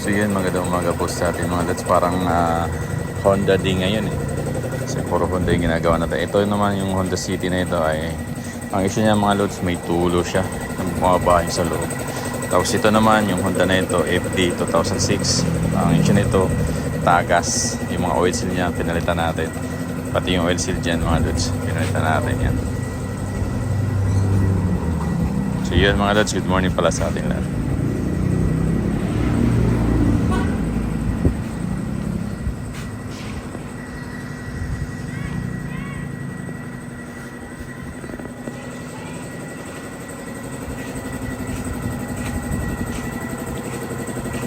So yun, magandang umaga po sa atin mga lods. Parang Honda D ngayon eh. Kasi puro Honda yung ginagawa natin. Ito naman yung Honda City na ito ay, ang issue niya mga lods, may tulo siya ng bumabahay sa loob. Tapos ito naman yung Honda na ito, FD 2006. Ang issue nito, tagas. Yung mga oil seal niya, pinalitan natin. Pati yung oil seal dyan mga lods, pinalitan natin yan. So yun mga lods, good morning pala sa ating lahat.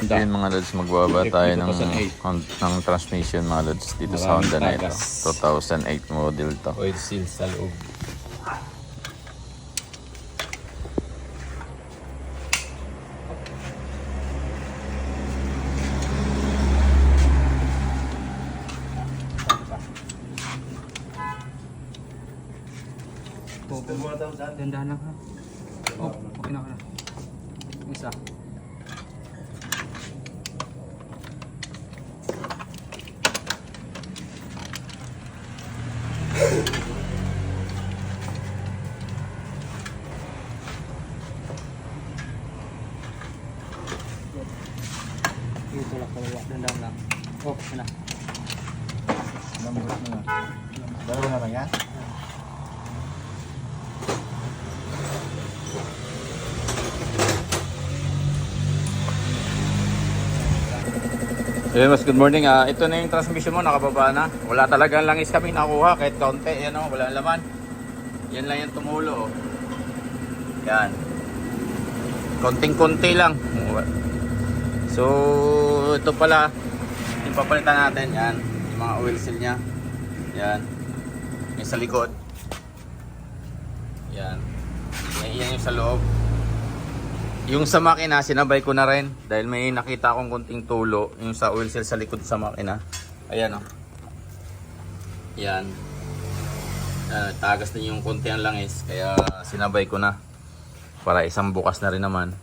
Yun mga lods, magbaba tayo ng transmission mga lods dito sa Honda na ito. 2008 model to. Oil seal sa loob. Dandahan lang ha. Oh, okay na ka na. Isa. Ito lang kalawa. Dandahan lang. Oh, okay na. Lambot na nga. Dalawa na lang yan? Hey, mas good morning. Ito na yung transmission mo, nakababa na. Wala talagang langis kami nakuha kahit kaunti. Yan o, wala laman. Yan lang yung tumulo. Yan. Konting-konti lang. So, ito pala. Yung papalitan natin, yan. Yung mga oil seal nya. Yan. Yung sa likod. Yan. Yan yung sa loob. Yung sa makina, sinabay ko na rin dahil may nakita akong konting tulo yung sa oil seal sa likod sa makina. Ayan o. Yan. Tagas na yung konti ang langis kaya sinabay ko na para isang bukas na rin naman.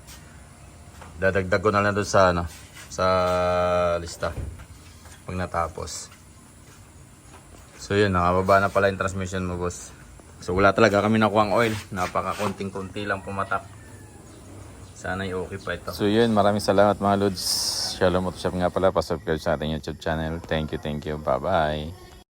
Dadagdag ko na lang doon sa sa lista pag natapos. So yun, nakababa na pala yung transmission mo, boss. So wala talaga kami nakuha ang oil. Napaka konting-konti lang pumatak. Sana okay pa ito. So yun, maraming salamat mga lods. Shalom Motoshop nga pala. Pa-subscribe sa ating YouTube channel. Thank you. Bye bye.